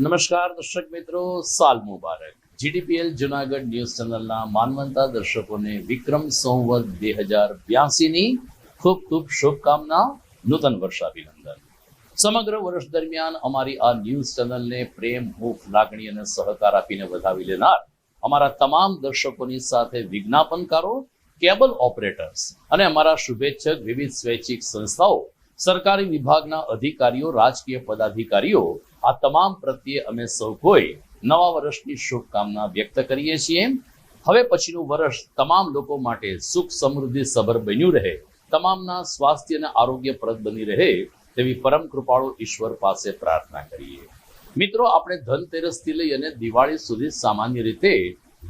નમસ્કાર દર્શક મિત્રો, સાલ મુબારક. જીટીપીએલ જુનાગઢ ન્યૂઝ ચેનલના માનવંતા દર્શકોને વિક્રમ સંવત 2082 ની ખૂબ ખૂબ શુભકામના, નૂતન વર્ષાભિનંદન. સમગ્ર વર્ષ દરમિયાન અમારી આ ન્યૂઝ ચેનલને પ્રેમ, હૂંફ, લાગણી અને સહકાર આપીને વધાવી લેનાર અમારા તમામ દર્શકોની સાથે વિજ્ઞાપનકારો, કેબલ ઓપરેટર્સ અને અમારા શુભેચ્છક, વિવિધ સ્વૈચ્છિક સંસ્થાઓ, સરકારી વિભાગના અધિકારીઓ, રાજકીય પદાધિકારીઓ, આ તમામ પ્રત્યે અમે સૌ કોઈ નવા વર્ષની શુભકામના વ્યક્ત કરીએ છીએ. હવે પછીનું વર્ષ તમામ લોકો માટે સુખ સમૃદ્ધિ સભર બન્યું રહે, તમામના સ્વાસ્થ્ય અને આરોગ્યપ્રદ બની રહે તેવી પરમ કૃપાળુ ઈશ્વર પાસે પ્રાર્થના કરીએ. મિત્રો, આપણે ધનતેરસથી લઈ અને દિવાળી સુધી સામાન્ય રીતે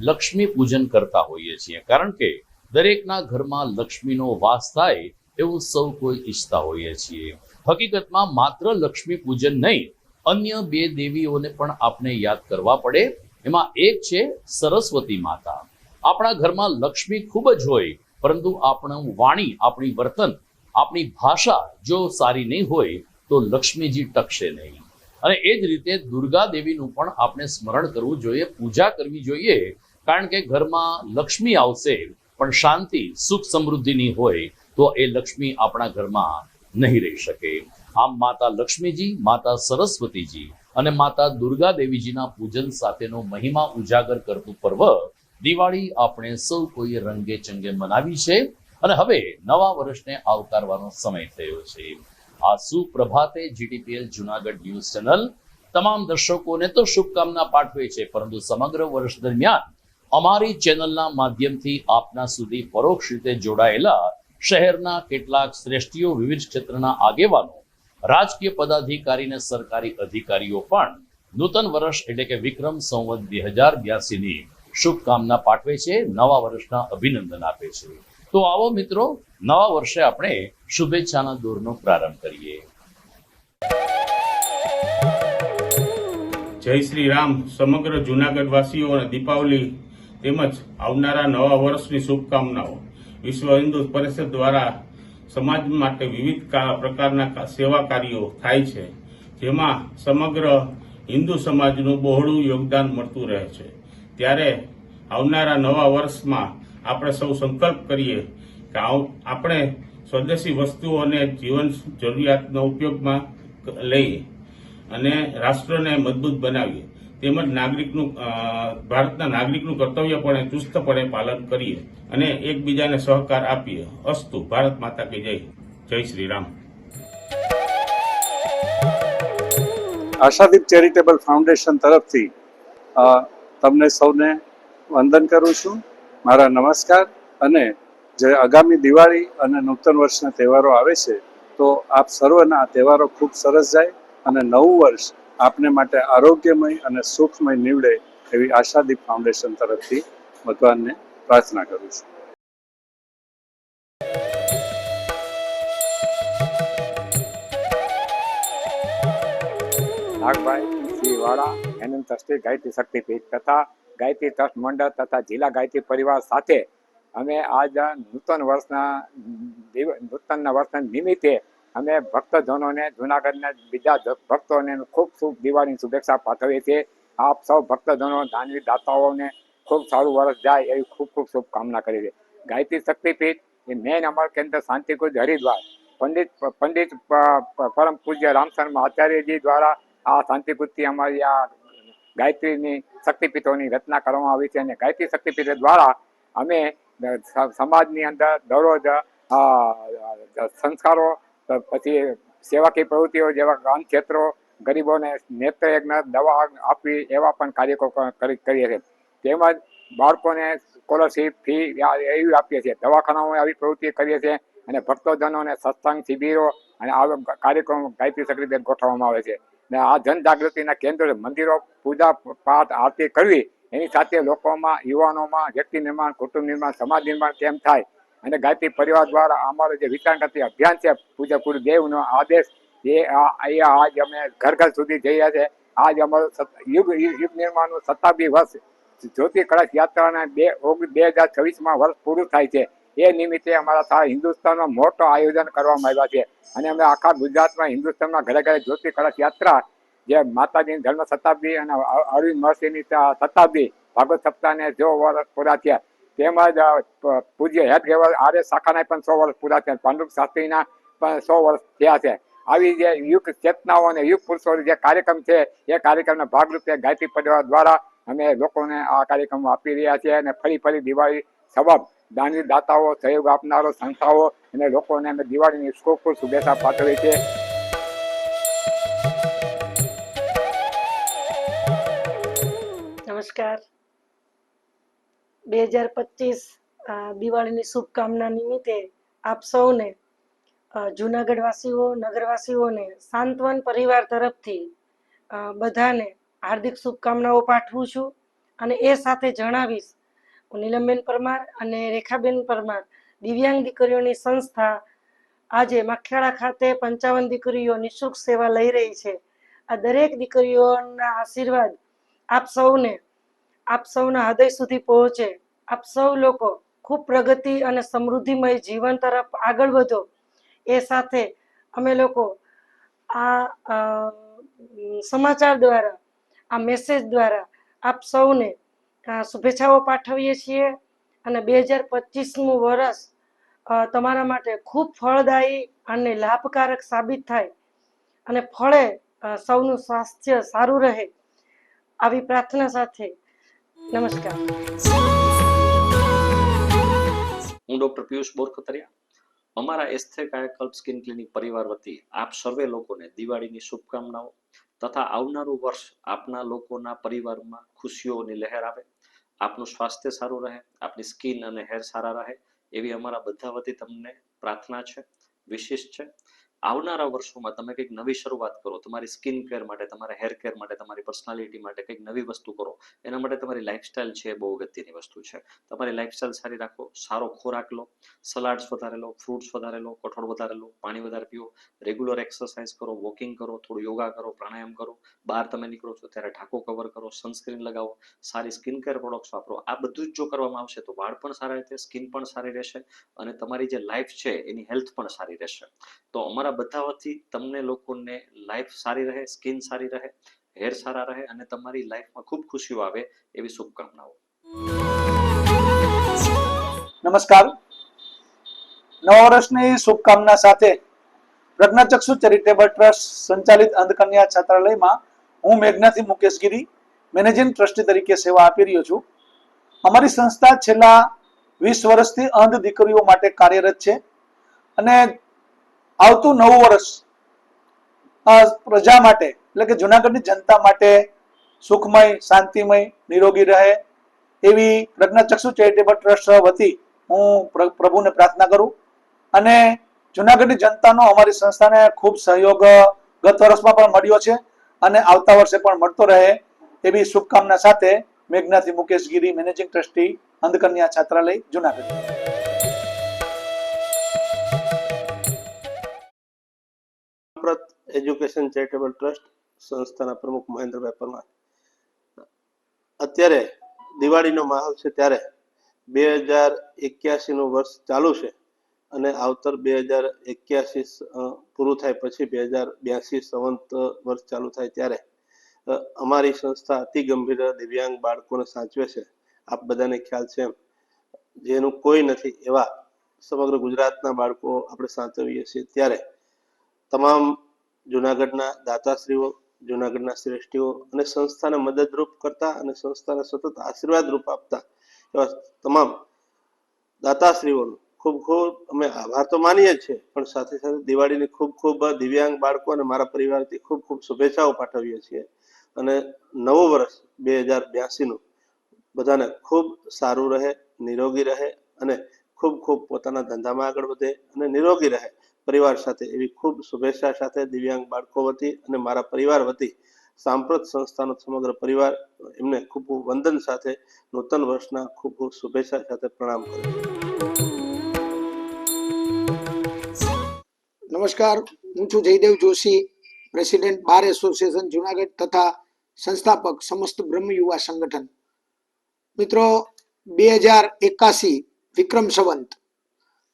લક્ષ્મી પૂજન કરતા હોઈએ છીએ, કારણ કે દરેકના ઘરમાં લક્ષ્મીનો વાસ થાય એવું સૌ કોઈ ઈચ્છતા હોઈએ છીએ. હકીકતમાં માત્ર લક્ષ્મી પૂજન નહીં, અન્ય બે દેવીઓને પણ આપણે યાદ કરવા પડે. એમાં એક છે સરસ્વતી માતા. આપણા ઘરમાં લક્ષ્મી ખૂબ જ હોય, પરંતુ આપણું વાણી, આપણી વર્તન, આપણી ભાષા જો સારી નહીં હોય તો લક્ષ્મીજી ટકશે નહીં. અને એ જ રીતે દુર્ગા દેવીનું પણ આપણે સ્મરણ કરવું જોઈએ, પૂજા કરવી જોઈએ, કારણ કે ઘરમાં લક્ષ્મી આવશે પણ શાંતિ, સુખ, સમૃદ્ધિની હોય તો એ લક્ષ્મી આપણા ઘરમાં નહીં રહી શકે. આમ માતા લક્ષ્મીજી, માતા સરસ્વતીજી અને માતા દુર્ગા દેવીજીના પૂજન સાથેનો મહિમા ઉજાગર કરતું પર્વ દિવાળી આપણે સૌ કોઈએ રંગે ચંગે મનાવી છે. અને હવે નવા વર્ષને આવકારવાનો સમય થયો છે. આ સુપ્રભાતે જીટીપીએલ જુનાગઢ ન્યૂઝ ચેનલ તમામ દર્શકોને તો શુભકામના પાઠવે છે, પરંતુ સમગ્ર વર્ષ દરમિયાન અમારી ચેનલના માધ્યમથી આપના સુધી પરોક્ષ રીતે જોડાયેલા શહેરના કેટલાક શ્રેષ્ઠીઓ, વિવિધ ક્ષેત્રના આગેવાનો, રાજકીય પદાધિકારી અને સરકારી અધિકારીઓ પણ નૂતન વર્ષ એટલે કે વિક્રમ સંવત 2082 ની શુભકામના પાઠવે છે, નવા વર્ષના અભિનંદન આપે છે. તો આવો મિત્રો, નવા વર્ષે આપણે શુભેચ્છાના દોરનો પ્રારંભ કરીએ. જય શ્રી રામ. સમગ્ર જુનાગઢ વાસીઓને દીપાવલી તેમજ આવનારા નવા વર્ષની શુભકામનાઓ. વિશ્વ હિન્દુ પરિષદ દ્વારા સમાજ માટે વિવિધ પ્રકારના સેવા કાર્યો થાય છે, જેમાં સમગ્ર હિન્દુ સમાજનું બહોળું યોગદાન મળતું રહે છે. ત્યારે આવનારા નવા વર્ષમાં આપણે સૌ સંકલ્પ કરીએ કે આપણે સ્વદેશી વસ્તુઓને જીવન જરૂરિયાતનો ઉપયોગમાં લઈ અને રાષ્ટ્રને મજબૂત બનાવીએ, તેમજ ભારતના નાગરિકનું કર્તવ્ય પણ ચુસ્તપણે પાલન કરીએ અને એકબીજાને સહકાર આપીએ. અસ્તુ. ભારત માતા કી જય. જય શ્રી રામ. આશાદીપ ચેરિટેબલ ફાઉન્ડેશન તરફથી તમને સૌને વંદન કરું છું, મારા નમસ્કાર. અને જે આગામી દિવાળી અને નૂતન વર્ષના તહેવારો આવે છે, તો આપ સર્વના તહેવારો ખૂબ સરસ જાય અને નવું વર્ષ આપને માટે આરોગ્યમય અને સુખમય નીવડે એવી આશાદીપ ફાઉન્ડેશન તરફથી ભગવાનને પ્રાર્થના કરું છું. નાગભાઈ શ્રી વાળા એનએમ ટ્રસ્ટી ગાયત્રી શક્તિપીઠ તથા ગાયત્રી ટ્રસ્ટ મંડળ તથા જિલ્લા ગાયત્રી પરિવાર સાથે અમે આજ નૂતન વર્ષના નિમિત્તે અમે ભક્તજનોને, જૂનાગઢના બીજા ભક્તોને ખૂબ ખૂબ દિવાળીની શુભેચ્છા પાઠવીએ છીએ. આપ સૌ ભક્તજનો, દાનવી દાતાઓને ખૂબ સારું વર્ષ જાય એવી ખૂબ ખૂબ શુભકામના કરી છે. ગાયત્રી શક્તિપીઠ એ મેન અમારું કેન્દ્ર શાંતિકુંજ હરિદ્વાર પંડિત પરમ પૂજ્ય રામશર્મા આચાર્યજી દ્વારા આ શાંતિકુંજથી અમારી આ ગાયત્રીની શક્તિપીઠોની રચના કરવામાં આવી છે. અને ગાયત્રી શક્તિપીઠ દ્વારા અમે સમાજની અંદર દરરોજ સંસ્કારો, પછી સેવાકીય પ્રવૃત્તિઓ જેવા ગામ ક્ષેત્રો, ગરીબોને નેત્રયજ્ઞ, દવા આપવી એવા પણ કાર્યો કરીએ છીએ. તેમજ બાળકોને સ્કોલરશીપ, ફી એવી આપીએ છીએ. દવાખાનાઓમાં આવી પ્રવૃત્તિ કરીએ છીએ અને ભક્તજનોને સત્સંગ શિબિરો અને આવા કાર્યક્રમો ગાયત્રી શક્તિપીઠ ગોઠવવામાં આવે છે. ને આ જનજાગૃતિના કેન્દ્રો, મંદિરો, પૂજા પાઠ, આરતી કરવી, એની સાથે લોકોમાં, યુવાનોમાં વ્યક્તિ નિર્માણ, કુટુંબ નિર્માણ, સમાજ નિર્માણ કેમ થાય, અને ગાયત્રી પરિવાર દ્વારા અમારો જે વિચારગતિ અભિયાન છે, પૂજ્ય ગુરુદેવનો આદેશ, એ આજ અમે ઘર ઘર સુધી જઈ રહ્યા છે. આજ અમારું યુગ નિર્માણનું 27 વર્ષ જ્યોતિ કળશ યાત્રાના 2026માં વર્ષ પૂરું થાય છે. એ નિમિત્તે અમારા સારા હિન્દુસ્તાનમાં મોટો આયોજન કરવામાં આવ્યા છે. અને અમે આખા ગુજરાતમાં, હિન્દુસ્તાનમાં ઘરે ઘરે જ્યોતિ કળશ યાત્રા જે માતાજીની જન્મ શતાબ્દી અને અરવિંદ મહર્ષિની શતાબ્દી ભાગવત સપ્તાહને જો વર્ષ પૂરા થયા, તેમજ પૂજ્ય હેત ગેવલ આર્ય શાખાના પણ 100 વર્ષ પૂરા થયા, પાંડુરંગ શાસ્ત્રીના પણ 100 વર્ષ થયા છે. આવી જે યુગ ચેતનાઓ અને યુગ પુરુષો જે કાર્યક્રમ છે એ કાર્યક્રમના ભાગરૂપે ગાયત્રી પરિવાર દ્વારા અમે લોકોને આ કાર્યક્રમ આપી રહ્યા છીએ. અને ફરી દિવાળી સબબ દાની દાતાઓ, સહયોગ આપનારો સંસ્થાઓ અને લોકોને અમે દિવાળીની ખૂબ ખૂબ શુભેચ્છા પાઠવીએ છીએ. નમસ્કાર. 2025 દિવાળીની શુભકામના નિમિત્તે આપ સૌને જૂનાગઢ વાસીઓ, નગરવાસીઓને સાંત્વન પરિવાર તરફથી બધાને હાર્દિક શુભકામનાઓ પાઠવું છું. અને એ સાથે જણાવીશ, હું નીલમબેન પરમાર અને રેખાબેન પરમાર દિવ્યાંગ દીકરીઓની સંસ્થા આજે માખીયાળા ખાતે 55 દીકરીઓ નિઃશુલ્ક સેવા લઈ રહી છે. આ દરેક દીકરીઓના આશીર્વાદ આપ સૌના હૃદય સુધી પહોંચે. આપ સૌ લોકો ખૂબ પ્રગતિ અને સમૃદ્ધિમય જીવન તરફ આગળ વધો. એ સાથે અમે લોકો આ સમાચાર દ્વારા, આ મેસેજ દ્વારા આપ સૌને શુભેચ્છાઓ પાઠવીએ છીએ. અને 2025મું વર્ષ તમારા માટે ખૂબ ફળદાયી અને લાભકારક સાબિત થાય અને ફળે સૌનું સ્વાસ્થ્ય સારું રહે, આવી પ્રાર્થના સાથે નમસ્કાર. હું ડોક્ટર પિયુષ બોરખતરિયા, અમારા એસ્થે કાયાકલ્પ સ્કિન ક્લિનિક પરિવાર વતી આપ સર્વે લોકોને દિવાળીની શુભકામનાઓ તથા આવનારું વર્ષ આપના લોકોના પરિવારમાં ખુશીઓની લહેર આવે, આપનું સ્વાસ્થ્ય સારું રહે, આપની સ્કિન અને હેર સારા રહે એવી અમારા બધા વતી તમને પ્રાર્થના છે, વિશેષ છે. આવનારા વર્ષોમાં તમે કંઈક નવી શરૂઆત કરો, તમારી સ્કિન કેર માટે, તમારા હેર કેર માટે, તમારી પર્સનાલિટી માટે કંઈક નવી વસ્તુ કરો. એના માટે તમારી લાઈફસ્ટાઈલ છે બહુ અગત્યની વસ્તુ છે. તમારી લાઈફસ્ટાઈલ સારી રાખો, સારો ખોરાક લો, સલાડ્સ વધારે લો, ફ્રૂટ્સ વધારે લો, કઠોળ વધારે લો, પાણી વધારે પીવો, રેગ્યુલર એક્સરસાઇઝ કરો, વોકિંગ કરો, થોડું યોગા કરો, પ્રાણાયામ કરો, બહાર તમે નીકળો છો ત્યારે ઢાંકો કવર કરો, સનસ્ક્રીન લગાવો, સારી સ્કિન કેર પ્રોડક્ટ્સ વાપરો. આ બધું જ જો કરવામાં આવશે તો વાળ પણ સારા રહેશે, સ્કિન પણ સારી રહેશે અને તમારી જે લાઈફ છે એની હેલ્થ પણ સારી રહેશે. તો અમારા બધા વતી તમને લોકોને લાઈફ સારી રહે, સ્કિન સારી રહે, હેર સારા રહે અને તમારી લાઈફમાં ખૂબ ખુશીઓ આવે એવી શુભકામનાઓ. નમસ્કાર. નવા વર્ષની શુભકામના સાથે પ્રજ્ઞાચક્ષુ ચેરિટેબલ ટ્રસ્ટ સંચાલિત અંધકન્યા છાત્રાલયમાં હું મેઘનાથી મુકેશગીરી મેનેજિંગ ટ્રસ્ટી તરીકે સેવા આપી રહ્યો છું. અમારી સંસ્થા છેલ્લા 20 વર્ષથી અંધ દીકરીઓ માટે કાર્યરત છે અને આવતું નવું વર્ષ પ્રજા માટે એટલે કે જુનાગઢની જનતા માટે સુખમય, શાંતિમય, નિરોગી રહે એવી પ્રજ્ઞાચક્ષુ ચેરિટેબલ ટ્રસ્ટ વતી હું પ્રભુને પ્રાર્થના કરું. અને જુનાગઢની જનતાનો અમારી સંસ્થાને ખૂબ સહયોગ ગત વર્ષમાં પણ મળ્યો છે અને આવતા વર્ષે પણ મળતો રહે એવી શુભકામના સાથે મેઘનાથી મુકેશગીરી, મેનેજિંગ ટ્રસ્ટી, અંધકન્યા છાત્રાલય, જુનાગઢ. એજ્યુકેશન ચેરિટેબલ ટ્રસ્ટ સંસ્થાના પ્રમુખ મહેન્દ્રભાઈ પરમાર. અત્યારે દિવાળીનો માહોલ છે ત્યારે 2081નું વર્ષ ચાલુ છે અને આવતર 2081 પૂરું થાય પછી 2082 સંવંત વર્ષ ચાલુ થાય ત્યારે અમારી સંસ્થા અતિ ગંભીર દિવ્યાંગ બાળકોને સાચવે છે. આપ બધાને ખ્યાલ છે જેનું કોઈ નથી એવા સમગ્ર ગુજરાતના બાળકો આપણે સાચવીએ છીએ. ત્યારે તમામ જુનાગઢના દાતાશ્રીઓ, જુનાગઢના શ્રેષ્ઠીઓ અને સંસ્થાને મદદરૂપ કરતા અને સંસ્થાને સતત આશીર્વાદ રૂપ આપતા એવા તમામ દાતાશ્રીઓનો ખૂબ ખૂબ અમે આભાર તો માનીએ છીએ, પણ સાથે સાથે દિવાળીની ખૂબ ખૂબ દિવ્યાંગ બાળકો અને મારા પરિવારથી ખૂબ ખૂબ શુભેચ્છાઓ પાઠવીએ છીએ. અને નવું વર્ષ 2082નું બધાને ખૂબ સારું રહે, નિરોગી રહે અને ખૂબ ખૂબ પોતાના ધંધામાં આગળ વધે અને નિરોગી રહે પરિવાર સાથે એવી ખૂબ શુભેચ્છા સાથે દિવ્યાંગ બાળકો વતી અને મારા પરિવાર વતી સાંપ્રત સંસ્થાનો સમગ્ર પરિવાર એમને ખૂબ ખૂબ વંદન સાથે નૂતન વર્ષના ખૂબ ખૂબ શુભેચ્છા સાથે પ્રણામ કરું છું. નમસ્કાર, હું છું Jaydev Joshi, president bar association Junagadh તથા સંસ્થાપક સમસ્ત બ્રહ્મ યુવા સંગઠન. મિત્રો, 2081 વિક્રમ સંવંત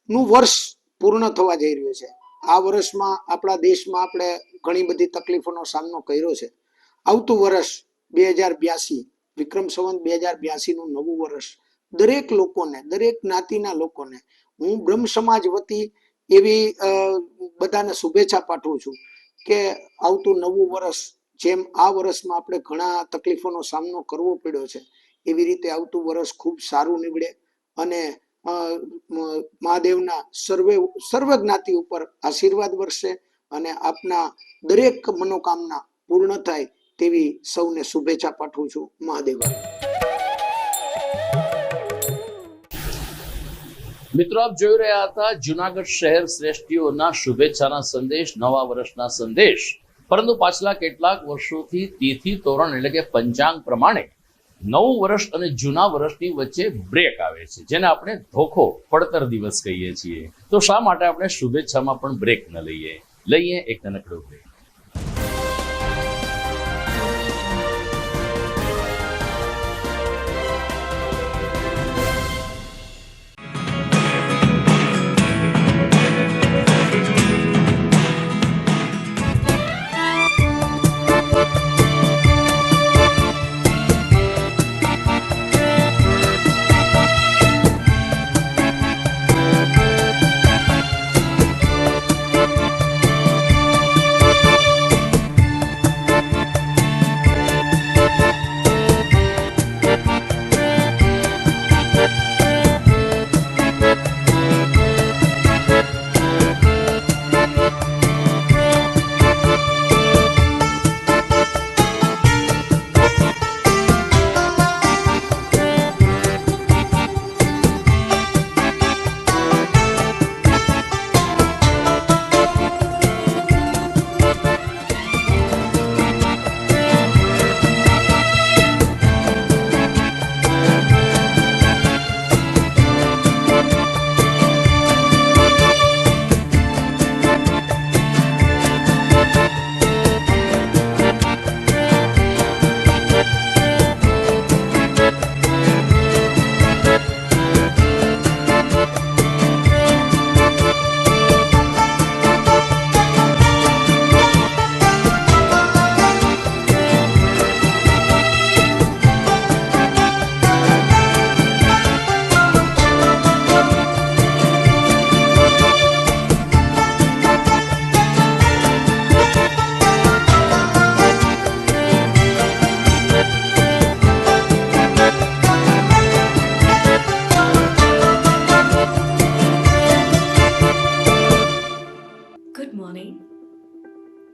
નું વર્ષ પૂર્ણ થવા જઈ રહ્યું છે. આ વર્ષમાં આપણા દેશમાં આપણે ઘણી બધી તકલીફોનો સામનો કર્યો છે. આવતું વર્ષ 2082 વિક્રમ સંવત 2082 નું નવું વર્ષ દરેક લોકોને, દરેક જ્ઞાતિના લોકોને હું બ્રહ્મ સમાજ વતી એવી બધાને શુભેચ્છા પાઠવું છું કે આવતું નવું વર્ષ જેમ આ વર્ષમાં આપણે ઘણા તકલીફોનો સામનો કરવો પડ્યો છે એવી રીતે આવતું વર્ષ ખૂબ સારું નીવડે અને મહાદેવના સર્વ જ્ઞાતિ ઉપર આશીર્વાદ વરસે અને આપના દરેક મનોકામના પૂર્ણ થાય તેવી સૌને શુભેચ્છા પાઠવું છું. મહાદેવ. મિત્રો, આપ જોઈ રહ્યા હતા જુનાગઢ શહેર શ્રેષ્ઠીઓના શુભેચ્છાના સંદેશ, નવા વર્ષના સંદેશ. પરંતુ પાછલા કેટલાક વર્ષોથી તિથિ તોરણ એટલે કે પંચાંગ પ્રમાણે નવું વર્ષ અને જૂના વર્ષની વચ્ચે બ્રેક આવે છે, જેને આપણે ધોખો પડતર દિવસ કહીએ છીએ. તો શા માટે આપણે શુભેચ્છામાં પણ બ્રેક ન લઈએ એક નાનકડો બ્રેક.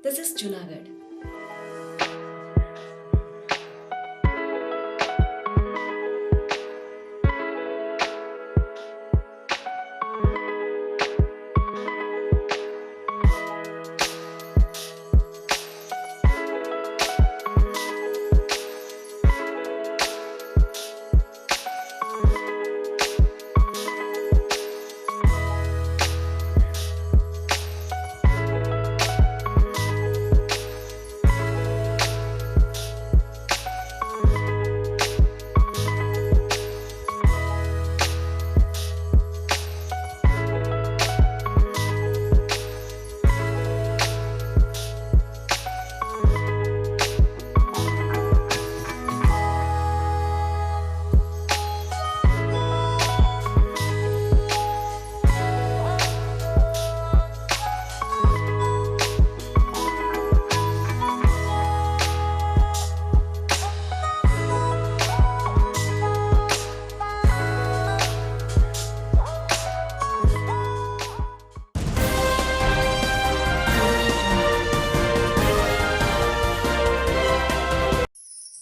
This is Junagadh.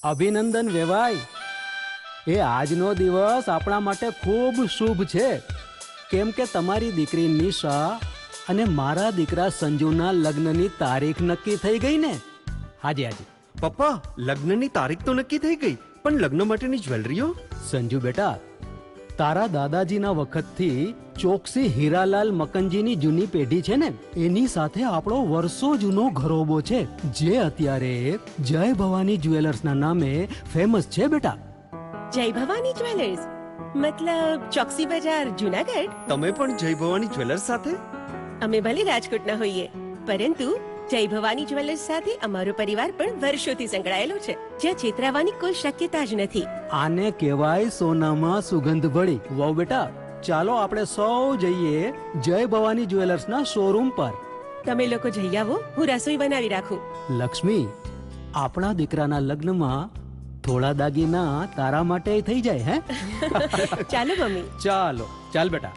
અભિનંદન વેવાઈ, એ આજનો દિવસ આપણા માટે ખૂબ શુભ છે, કેમ કે તમારી દીકરી નિશા અને મારા દીકરા સંજુના લગ્નની તારીખ નક્કી થઈ ગઈ ને. હાજી હાજી પપ્પા, લગ્નની તારીખ તો નક્કી થઈ ગઈ, પણ લગ્ન માટેની જ્વેલરીઓ? સંજુ બેટા, તારા દાદાજીના વખતથી ચોકસી હીરાલાલ મકનજીની જૂની પેઢી છે ને, એની સાથે આપણો વર્ષો જૂનો ઘરોબો છે, જે અત્યારે જય ભવાની જ્વેલર્સના નામે ફેમસ છે બેટા. જય ભવાની જ્વેલર્સ મતલબ ચોકસી બજાર જુનાગઢ? તમે પણ જય ભવાની જ્વેલર્સ સાથે? અમે ભલે રાજકોટના હોઈએ, પરંતુ જય ભવાની જ્વેલર્સ સાથે અમારો પરિવાર પણ વર્ષોથી સંકળાયેલો છે, જ્યાં છેતરાવાની કોઈ શક્યતા જ નથી. આને કહેવાય સોનામાં સુગંધ ભળી. વાવ બેટા, ચાલો આપણે સૌ જઈએ જય ભવાની જ્વેલર્સના શોરૂમ પર. તમે લોકો જઈ આવો, હું રસોઈ બનાવી રાખું. લક્ષ્મી, આપણા દીકરાના લગ્નમાં થોડા દાગીના તારા માટે થઈ જાય. હે ચાલો મમ્મી. ચાલો ચાલ બેટા.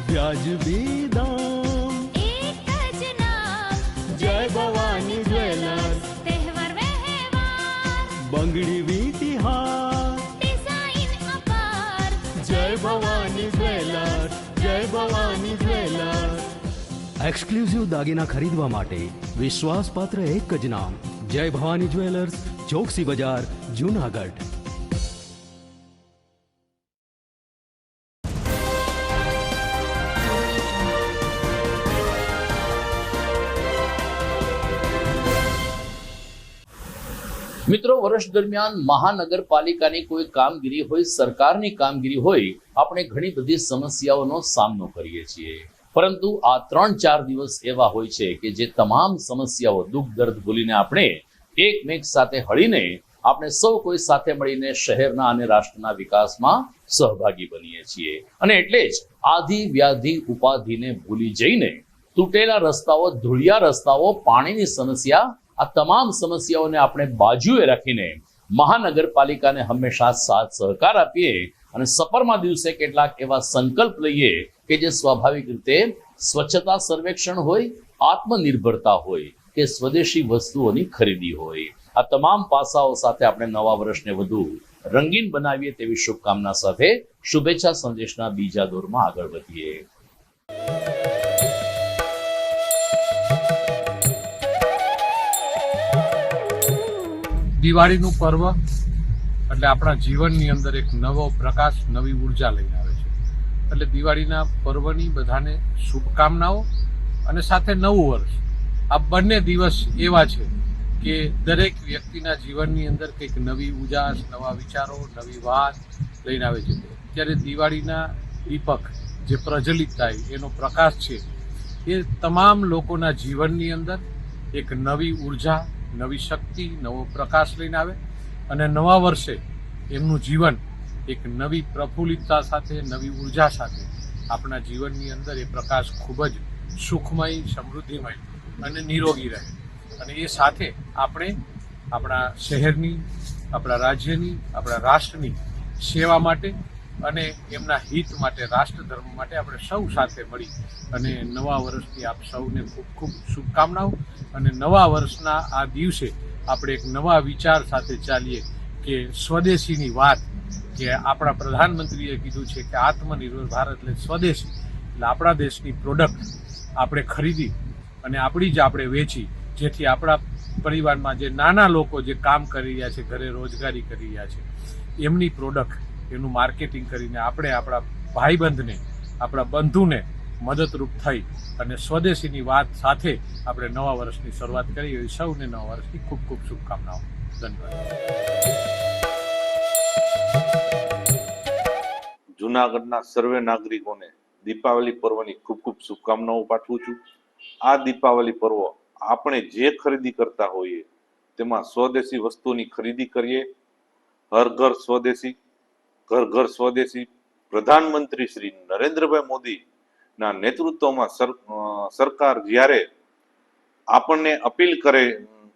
વ્યાજબી દામ, એક જ નામ, જય ભવાની જ્વેલર્સ. તહેવાર વ્યવહાર, બંગડી વીટી હાર, ડિઝાઇન અપાર, જય ભવાની જ્વેલર્સ, જય ભવાની જ્વેલર્સ. એક્સક્લુઝિવ દાગીના ખરીદવા માટે વિશ્વાસપાત્ર એક જ નામ, જય ભવાની જ્વેલર્સ, ચોકસી બજાર, જૂનાગઢ. મિત્રો, વર્ષ દરમિયાન મહાનગરપાલિકાની કોઈ કામગીરી હોય, સરકારની કામગીરી હોય, આપણે ઘણી બધી સમસ્યાઓનો સામનો કરીએ છીએ. પરંતુ આ 3-4 દિવસ એવા હોય છે કે જે તમામ સમસ્યાઓ, દુઃખ દર્દ ભૂલીને આપણે એકમેક સાથે હળીને આપણે સૌ કોઈ સાથે મળીને શહેરના અને રાષ્ટ્રના વિકાસમાં સહભાગી બનીએ છીએ. અને એટલે જ આધિ વ્યાધિ ઉપાધિને ભૂલી જઈને તૂટેલા રસ્તાઓ, ધૂળિયા રસ્તાઓ, પાણીની સમસ્યા, આ તમામ સમસ્યાઓને આપણે બાજુએ રાખીને મહાનગરપાલિકાને હંમેશા સાથ સહકાર આપીએ અને સપરમાં દિવસે કેટલાક એવા સંકલ્પ લઈએ કે જે સ્વાભાવિક રીતે સ્વચ્છતા સર્વેક્ષણ હોય, આત્મનિર્ભરતા હોય કે સ્વદેશી વસ્તુઓની ખરીદી હોય, આ તમામ પાસાઓ સાથે આપણે નવા વર્ષને વધુ રંગીન બનાવીએ તેવી શુભકામના સાથે શુભેચ્છા સંદેશના બીજા દોરમાં આગળ વધીએ. દિવાળીનું પર્વ એટલે આપણા જીવનની અંદર એક નવો પ્રકાશ, નવી ઉર્જા લઈને આવે છે. એટલે દિવાળીના પર્વની બધાને શુભકામનાઓ અને સાથે નવું વર્ષ. આ બંને દિવસ એવા છે કે દરેક વ્યક્તિના જીવનની અંદર કંઈક નવી ઉજાસ, નવા વિચારો, નવી વાત લઈને આવે છે. ત્યારે દિવાળીના દીપક જે પ્રજ્વલિત થાય, એનો પ્રકાશ છે એ તમામ લોકોના જીવનની અંદર એક નવી ઉર્જા, નવી શક્તિ, નવો પ્રકાશ લઈને આવે અને નવા વર્ષે એમનું જીવન એક નવી પ્રફુલ્લિતતા સાથે, નવી ઉર્જા સાથે આપણા જીવનની અંદર એ પ્રકાશ ખૂબ જ સુખમય, સમૃદ્ધિમય અને નિરોગી રહે. અને એ સાથે આપણે આપણા શહેરની, આપણા રાજ્યની, આપણા રાષ્ટ્રની સેવા માટે અને એમના હિત માટે, રાષ્ટ્રધર્મ માટે આપણે સૌ સાથે મળી અને નવા વર્ષની આપ સૌને ખૂબ ખૂબ શુભકામનાઓ. અને નવા વર્ષના આ દિવસે આપણે એક નવા વિચાર સાથે ચાલીએ કે સ્વદેશીની વાત, કે આપણા પ્રધાનમંત્રીએ કીધું છે કે આત્મનિર્ભર ભારત એટલે સ્વદેશી, એટલે આપણા દેશની પ્રોડક્ટ આપણે ખરીદી અને આપણી જ આપણે વેચી, જેથી આપણા પરિવારમાં જે નાના લોકો જે કામ કરી રહ્યા છે, ઘરે રોજગારી કરી રહ્યા છે, એમની પ્રોડક્ટ, એનું માર્કેટિંગ કરીને આપણે આપણા ભાઈબંધને, આપણા બંધુને મદદરૂપ થઈ અને સ્વદેશીની વાત સાથે આપણે નવા વર્ષની શરૂઆત કરી. એવી સૌને નવા વર્ષની ખૂબ ખૂબ શુભકામનાઓ. ધન્યવાદ. જૂનાગઢના સર્વે નાગરિકોને દીપાવલી પર્વની ખૂબ ખૂબ શુભકામનાઓ પાઠવું છું. આ દીપાવલી પર્વ આપણે જે ખરીદી કરતા હોઈએ તેમાં સ્વદેશી વસ્તુની ખરીદી કરીએ. હર ઘર સ્વદેશી, ઘર ઘર સ્વદેશી. પ્રધાનમંત્રી શ્રી નરેન્દ્રભાઈ મોદી ના નેતૃત્વમાં સરકાર જ્યારે આપણને અપીલ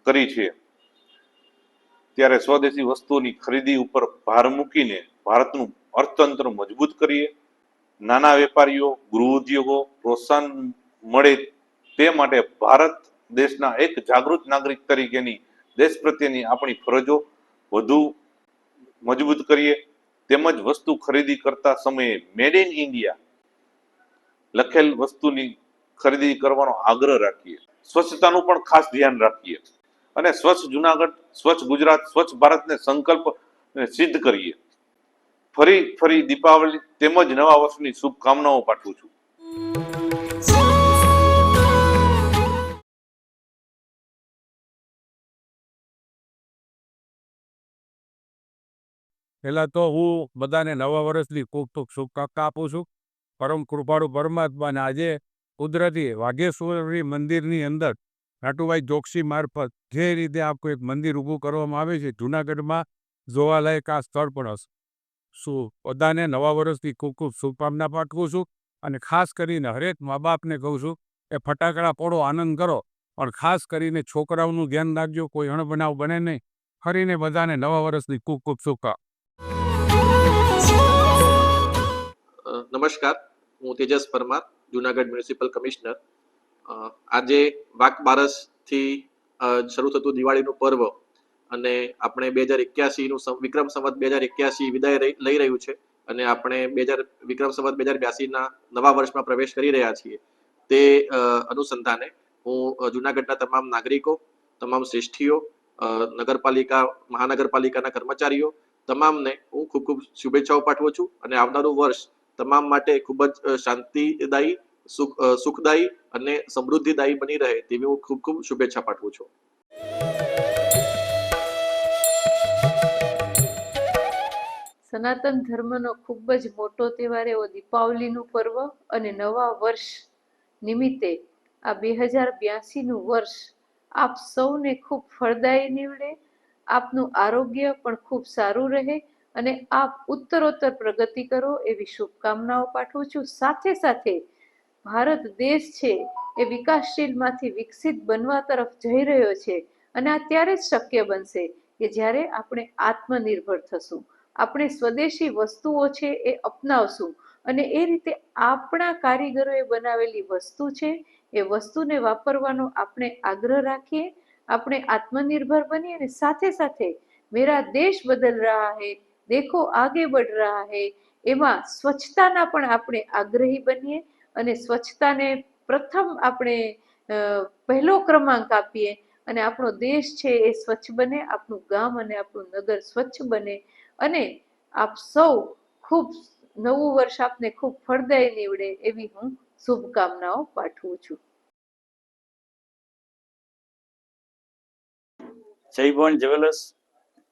કરી છે ત્યારે સ્વદેશી વસ્તુની ખરીદી ઉપર ભાર મૂકીને ભારતનું અર્થતંત્ર મજબૂત કરીએ. નાના વેપારીઓ, ગૃહ ઉદ્યોગો પ્રોત્સાહન મળે તે માટે ભારત દેશના એક જાગૃત નાગરિક તરીકેની દેશ પ્રત્યેની આપણી ફરજો વધુ મજબૂત કરીએ. તેમજ વસ્તુ ખરીદી કરતા સમયે મેડ ઇન ઇન્ડિયા લખેલ વસ્તુની ખરીદી કરવાનો આગ્રહ રાખીએ. સ્વચ્છતાનું પણ ખાસ ધ્યાન રાખીએ અને સ્વચ્છ જુનાગઢ, સ્વચ્છ ગુજરાત, સ્વચ્છ ભારતને સંકલ્પ સિદ્ધ કરીએ. ફરી દીપાવલી તેમજ નવા વર્ષની શુભકામનાઓ પાઠવું છું. પહેલાં તો હું બધાને નવા વર્ષની ખૂબ ખૂબ શુભકામના આપું છું. પરમ કૃપાળુ પરમાત્માને આજે કુદરતી વાઘેશ્વરી મંદિરની અંદર નાટુભાઈ જોશી મારફત જે રીતે આખું એક મંદિર ઊભું કરવામાં આવે છે જૂનાગઢમાં જોવાલાયક આ સ્થળ પણ હશે. બધાને નવા વર્ષની ખૂબ ખૂબ શુભકામના પાઠવું છું અને ખાસ કરીને હરેક મા બાપને કહું છું કે ફટાકડા ફોડો, આનંદ કરો, પણ ખાસ કરીને છોકરાઓનું ધ્યાન રાખજો, કોઈ અણબનાવ બને નહીં. ફરીને બધાને નવા વર્ષની ખૂબ ખૂબ શુભકામના. નમસ્કાર, હું તેજસ પરમાર, જુનાગઢ મ્યુનિસિપલ કમિશનર. આજે વાઘ બારસથી શરૂ થતું દિવાળીનું પર્વ અને આપણે 2081નું વિક્રમ સંવત 2081 વિદાય લઈ રહ્યું છે અને આપણે વિક્રમ સંવત 2082ના નવા વર્ષમાં પ્રવેશ કરી રહ્યા છીએ. તે અનુસંધાને હું જુનાગઢના તમામ નાગરિકો, તમામ શ્રેષ્ઠીઓ, નગરપાલિકા, મહાનગરપાલિકાના કર્મચારીઓ તમામને હું ખૂબ ખૂબ શુભેચ્છાઓ પાઠવું છું અને આવનારું વર્ષ તમામ માટે ખૂબ જ શાંતિદાયી, સુખદાયી અને સમૃદ્ધિદાયી બની રહે તેવી હું ખૂબ ખૂબ શુભેચ્છા પાઠવું છું. સનાતન ધર્મનો ખૂબ જ મોટો તહેવાર એવો દીપાવલીનું પર્વ અને નવા વર્ષ નિમિત્તે આ 2082નું વર્ષ આપ સૌને ખૂબ ફળદાયી નીવડે, આપનું આરોગ્ય પણ ખૂબ સારું રહે અને આપ ઉત્તરોત્તર પ્રગતિ કરો એવી શુભકામનાઓ પાઠવું છું. સાથે સાથે ભારત દેશ છે એ વિકાસશીલમાંથી વિકસિત બનવા તરફ જઈ રહ્યો છે અને આ ત્યારે જ શક્ય બનશે કે જ્યારે આપણે આત્મનિર્ભર થશું, આપણે સ્વદેશી વસ્તુઓ છે એ અપનાવશું અને એ રીતે આપણા કારીગરોએ બનાવેલી વસ્તુ છે એ વસ્તુને વાપરવાનો આપણે આગ્રહ રાખીએ, આપણે આત્મનિર્ભર બનીએ અને સાથે સાથે મેરા દેશ બદલ રહા હૈ, દેખો આગે બઢ રહા હૈ એમાં સ્વચ્છતાના પણ આપણે આગ્રહી બનીએ અને સ્વચ્છતાને પ્રથમ આપણે પહેલો ક્રમાંક આપીએ અને આપણો દેશ છે એ સ્વચ્છ બને, આપણું ગામ અને આપણું નગર સ્વચ્છ બને અને આપ સૌ ખૂબ નવું વર્ષ આપને ખૂબ ફળદાયી નીવડે એવી હું શુભકામનાઓ પાઠવું છું. જય ભવાન જ્વેલર્સ,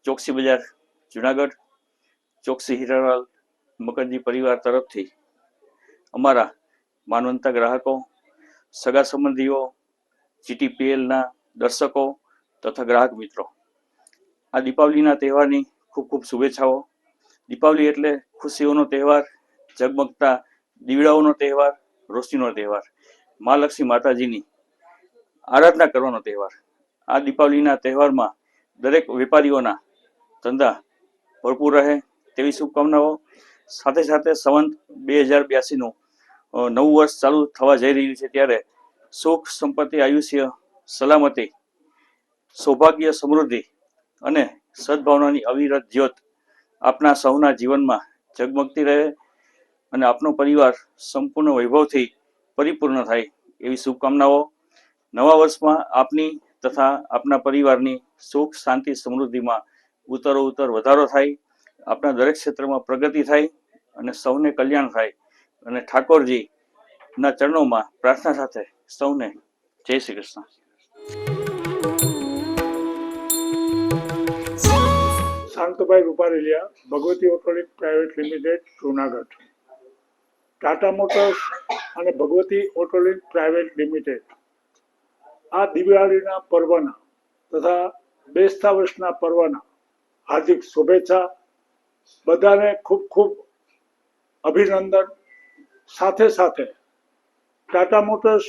ચોકસી બજાર, જુનાગઢ, ચોકસી હીરાલાલ મકરજી પરિવાર તરફથી અમારા માનવંતા ગ્રાહકો, સગા સંબંધીઓ, GTPLના દર્શકો તથા ગ્રાહક મિત્રો આ દીપાવલીના તહેવારની ખૂબ ખૂબ શુભેચ્છાઓ. દીપાવલી એટલે ખુશીઓનો તહેવાર, ઝગમગતા દીવડાઓનો તહેવાર, રોશનીનો તહેવાર, મા લક્ષ્મી માતાજીની આરાધના કરવાનો તહેવાર. આ દીપાવલીના તહેવારમાં દરેક વેપારીઓના ધંધા ભરપૂર રહે તેવી શુભકામનાઓ. સાથે સાથે સંવત 2082નું નવું વર્ષ ચાલુ થવા જઈ રહ્યું છે ત્યારે સુખ, સંપત્તિ, આયુષ્ય, સલામતી, સૌભાગ્ય, સમૃદ્ધિ અને સદભાવનાની અવિરત જ્યોત આપના સૌના જીવનમાં ઝગમગતી રહે અને આપનો પરિવાર સંપૂર્ણ વૈભવથી પરિપૂર્ણ થાય એવી શુભકામનાઓ. નવા વર્ષમાં આપની તથા આપના પરિવારની સુખ, શાંતિ, સમૃદ્ધિમાં ઉત્તરોત્તર વધારો થાય, આપના દરેક ક્ષેત્રમાં પ્રગતિ થાય અને સૌને કલ્યાણ થાય અને ઠાકોરજીના ચરણોમાં પ્રાર્થના સાથે સૌને જય Shri Krishna. Shantbhai Ruparelia, Bhagwati Autolink private limited, Junagadh. Tata Motors અને ભગવતી ઓટોલિક પ્રાઇવેટ લિમિટેડ આ દિવાળીના પર્વના તથા બેસતા વર્ષના પર્વના હાર્દિક શુભેચ્છા. બધાને ખૂબ ખૂબ અભિનંદન. સાથે સાથે ટાટા મોટર્સ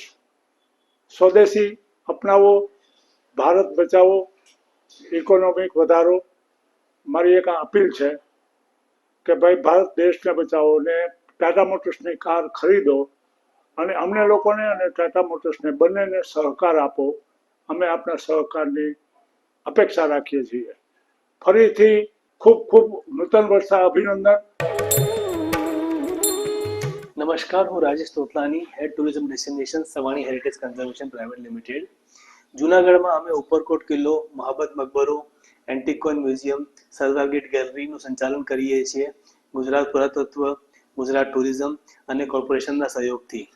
સ્વદેશી અપનાવો, ભારત બચાવો, ઇકોનોમિક વધારો. મારી એક અપીલ છે કે ભાઈ ભારત દેશને બચાવો ને ટાટા મોટર્સની કાર ખરીદો અને અમને લોકોને અને ટાટા મોટર્સને બંનેને સહકાર આપો. અમે આપના સહકારની અપેક્ષા રાખીએ છીએ. ફરીથી ખૂબ ખૂબ નૂતન વર્ષા અભિનંદન. નમસ્કાર, હું Rajesh Totlani, head tourism destination Savani heritage conservation private limited. જુનાગઢમાં અમે ઉપરકોટ કિલ્લો, Mahabat Maqbara, antique coin museum, Sardar gate ગેલેરીનું સંચાલન કરીએ છીએ ગુજરાત પુરાતત્વ, ગુજરાત ટુરિઝમ અને કોર્પોરેશનના સહયોગથી.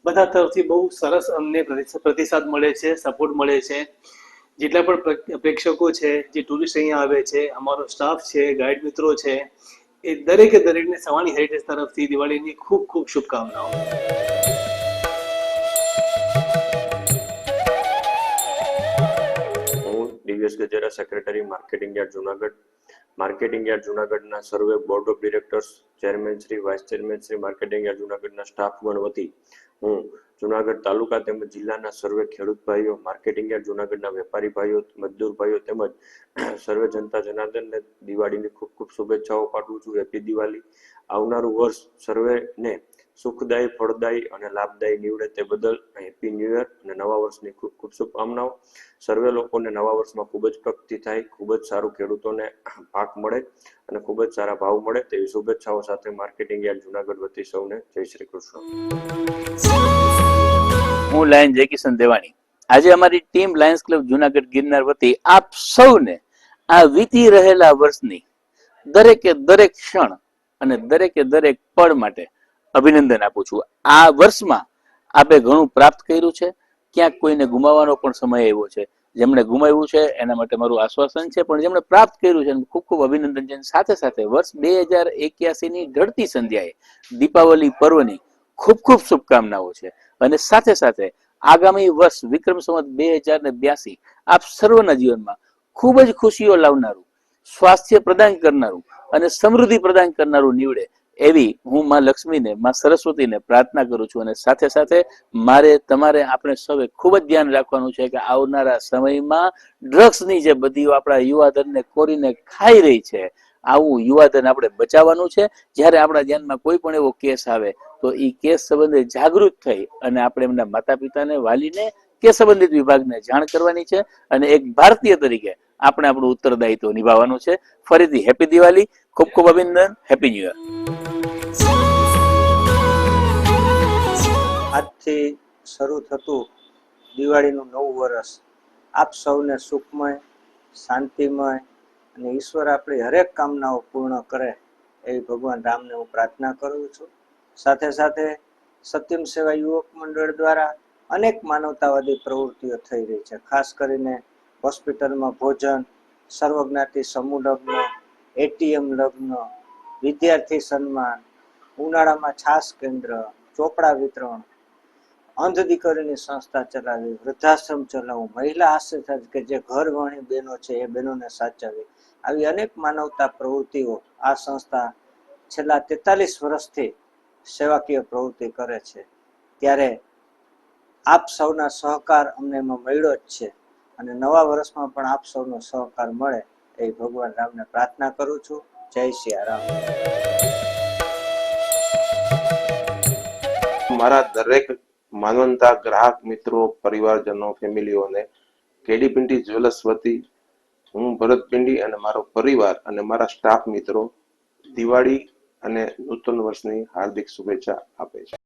બધા તરફથી બહુ સરસ અમને પ્રતિસાદ મળે છે, સપોર્ટ મળે છે. જેટલા પણ પ્રેક્ષકો છે, જે ટુરિસ્ટ અહીંયા આવે છે, અમારો સ્ટાફ છે, ગાઈડ મિત્રો છે, એ દરેકને સવાણી હેરિટેજ તરફથી દિવાળીની ખૂબ ખૂબ શુભકામનાઓ. હું Divyesh Gajera, secretary marketing yard Junagadh. Marketing yard જુનાગઢના સર્વે board of directors, chairman Shri, vice chairman Shri, marketing yard જુનાગઢના સ્ટાફગણ વતી હું જુનાગઢ તાલુકા તેમજ જિલ્લાના સર્વે ખેડૂત ભાઈઓ, માર્કેટિંગ યાર્ડ જુનાગઢના વેપારી ભાઈઓ, મજદૂર ભાઈઓ તેમજ સર્વે જનતા જનાર્દનને દિવાળીની ખૂબ ખૂબ શુભેચ્છાઓ પાઠવું છું. હેપી દિવાળી. આવનારું વર્ષ સર્વેને સુખદાયી, ફળદાયી અને લાભદાયી નીવડે તે બદલ હેપી ન્યૂ યર અને નવા વર્ષની ખૂબ ખૂબ શુભકામનાઓ. સર્વે લોકોને નવા વર્ષમાં ખૂબ જ પ્રગતિ થાય, ખૂબ જ સારું ખેડૂતોને પાક મળે અને ખૂબ જ સારા ભાવ મળે તેવી શુભેચ્છાઓ સાથે માર્કેટિંગ યાર્ડ જુનાગઢ વતી સૌને જય શ્રી કૃષ્ણ. હું લાયન જયકિશન દેવાણી. આજે અમારી team Lions club Junagadh Girnar વતી આપ સૌને આ વીતી રહેલા વર્ષની દરેકે દરેક ક્ષણ અને દરેકે દરેક પળ માટે અભિનંદન આપું છું. આ વર્ષમાં આપે ઘણું પ્રાપ્ત કર્યું છે, ક્યાંક કોઈને ગુમાવવાનો પણ સમય આવ્યો છે. જેમણે ગુમાવ્યું છે એના માટે મારું આશ્વાસન છે, પણ જેમણે પ્રાપ્ત કર્યું છે ખૂબ ખૂબ અભિનંદન છે. સાથે સાથે વર્ષ 2081 ની ઢળતી સંધ્યાએ દીપાવલી પર્વની ખૂબ ખૂબ શુભકામનાઓ છે. અને સાથે સાથે આગામી વર્ષ વિક્રમ સંવત 2082 આપ સર્વના જીવનમાં ખૂબ જ ખુશીઓ લાવનારું, સ્વાસ્થ્ય પ્રદાન કરનારું અને સમૃદ્ધિ પ્રદાન કરનારું નીવડે એવી હું માં લક્ષ્મીને, માં સરસ્વતીને પ્રાર્થના કરું છું. અને સાથે સાથે મારે તમારે આપણે સૌએ ખૂબ જ ધ્યાન રાખવાનું છે કે આવનારા સમયમાં ડ્રગ્સની જે બધી આપણા યુવાધનને કોરીને ખાઈ રહી છે, આવું યુવાધન આપણે બચાવવાનું છે. જ્યારે આપણા ધ્યાનમાં કોઈ પણ એવો કેસ આવે તો એ કેસ સંબંધે જાગૃત થઈ અને આપણે એમના માતા પિતાને, વાલીને કે સંબંધિત વિભાગને જાણ કરવાની છે અને એક ભારતીય તરીકે આપણે આપણું ઉત્તરદાયિત્વ નિભાવવાનું છે. ફરીથી હેપી દિવાળી, ખૂબ ખૂબ અભિનંદન, હેપી ન્યૂ યર. આજથી શરૂ થતું દિવાળીનું નવું વર્ષ આપ સૌને સુખમય, શાંતિમય અને ઈશ્વર આપણી હરેક કામનાઓ પૂર્ણ કરે એવી ભગવાન રામને હું પ્રાર્થના કરું છું. સાથે સાથે સત્યમ સેવા યુવક મંડળ દ્વારા અનેક માનવતાવાદી પ્રવૃત્તિઓ થઈ રહી છે. ખાસ કરીને હોસ્પિટલમાં ભોજન, સર્વજ્ઞાતિ સમૂહ લગ્ન, એટીએમ લગ્ન, વિદ્યાર્થી સન્માન, ઉનાળામાં છાસ કેન્દ્ર, ચોપડા વિતરણ, અંધ દીકરીની સંસ્થા ચલાવી, વૃદ્ધાશ્રમ ચલાવવું, મહિલા આશ્રય કે જે ઘર વણી બહેનો છે એ બહેનોને સાચવવી, આવી અનેક માનવતા પ્રવૃત્તિઓ આ સંસ્થા છેલ્લા 43 વર્ષથી સેવાકીય પ્રવૃત્તિ કરે છે. ત્યારે આપ સૌના સહકાર અમને એમાં મળ્યો જ છે અને નવા વર્ષમાં પણ આપ સૌનો સહકાર મળે એ ભગવાન રામને પ્રાર્થના કરું છું. જય સિયારામ. મારા દરેક માનવતા ગ્રાહક મિત્રો, પરિવારજનો, ફેમિલીઓને કેડી પિંડી જ્વેલર્સ વતી હું ભરત પિંડી અને મારો પરિવાર અને મારા સ્ટાફ મિત્રો દિવાળી અને નૂતન વર્ષની હાર્દિક શુભેચ્છા આપે છે.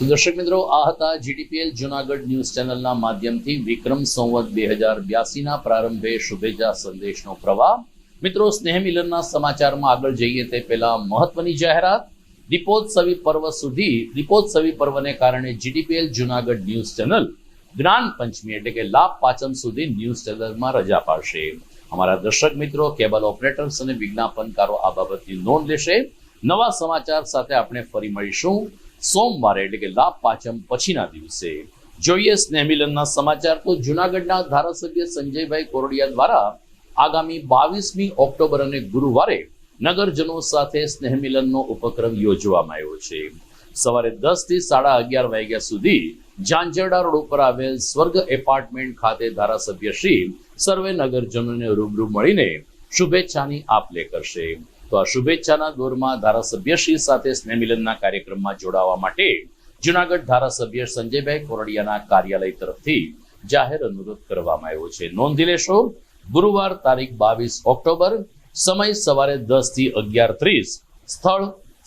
દર્શક મિત્રો, આ હતા જીટીપીએલ જુનાગઢ ન્યૂઝ ચેનલના માધ્યમથી વિક્રમ સંવત 2082 ના પ્રારંભે શુભેચ્છા સંદેશનો પ્રવાહ. મિત્રો, સ્નેહ મિલનના સમાચારમાં આગળ જઈએ તે પહેલા મહત્વની જાહેરાત. દીપોત્સવી પર્વને કારણે જીટીપીએલ જુનાગઢ ન્યૂઝ ચેનલ જ્ઞાન પંચમી એટલે કે લાભ પાંચમ સુધી ન્યૂઝ ચેનલમાં રજા પાડશે. અમારા દર્શક મિત્રો, કેબલ ઓપરેટર્સ અને વિજ્ઞાપનકારો આ બાબતની નોંધ લેશે. નવા સમાચાર સાથે આપણે ફરી મળીશું સોમવારે એટલે કે લાભ પાંચમ પછીના દિવસે. જોઈએ સ્નેહ મિલનના સમાચાર. તો જુનાગઢના ધારાસભ્ય સંજયભાઈ કોરડિયા દ્વારા આગામી 22મી ઓક્ટોબર અને ગુરુવારે નગરજનો સાથે સ્નેહ મિલનનો ઉપક્રમ યોજવામાં આવ્યો છે. સવારે 10 થી 11:30 વાગ્યા સુધી ઝાંઝરડા રોડ ઉપર આવેલ સ્વર્ગ એપાર્ટમેન્ટ ખાતે ધારાસભ્ય શ્રી સર્વે નગરજનોને રૂબરૂ મળીને શુભેચ્છાની આપ-લે કરશે. તો આ શુભેચ્છાના દોરમાં ધારાસભ્ય શ્રી સાથે સ્નેહ મિલનના કાર્યક્રમમાં જોડાવા માટે જુનાગઢ ધારાસભ્ય સંજયભાઈ કોરડિયાના કાર્યાલય તરફથી જાહેર અનુરોધ કરવામાં આવ્યો છે. નોંધી લેશો, ગુરુવાર તારીખ 22 ઓક્ટોબર, સમય સવારે 10 થી 11:30, સ્થળ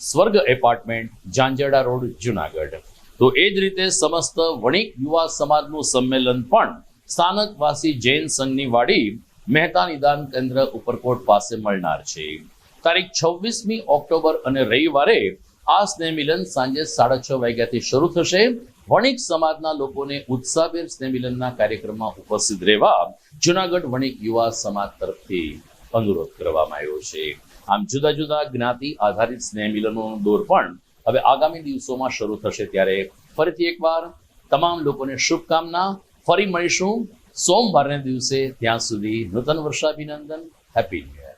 સ્વર્ગ એપાર્ટમેન્ટ, ઝાંઝરડા રોડ, જુનાગઢ. તો એ જ રીતે સમસ્ત વણિક યુવા સમાજનું સંમેલન પણ સ્થાનકવાસી જૈન સંઘની વાડી મહેતા નિદાન કેન્દ્ર ઉપરકોટ પાસે મળનાર છે. તારીખ 26મી ઓક્ટોબર અને રવિવારે આ સ્નેહ મિલન સાંજે 6:30 વાગ્યાથી શરૂ થશે. વણિક સમાજના લોકોને ઉત્સાહભેર સ્નેહમિલનના કાર્યક્રમમાં ઉપસ્થિત રહેવા જુનાગઢ વણિક યુવા સમાજ તરફથી અનુરોધ કરવામાં આવ્યો છે. આમ જુદા જુદા જ્ઞાતિ આધારિત સ્નેહમિલનોનો દોર પણ હવે આગામી દિવસોમાં શરૂ થશે. ત્યારે ફરીથી એકવાર તમામ લોકોને શુભકામના. ફરી મળીશું સોમવારના દિવસે. ત્યાં સુધી નૂતન વર્ષાભિનંદન. Happy new year.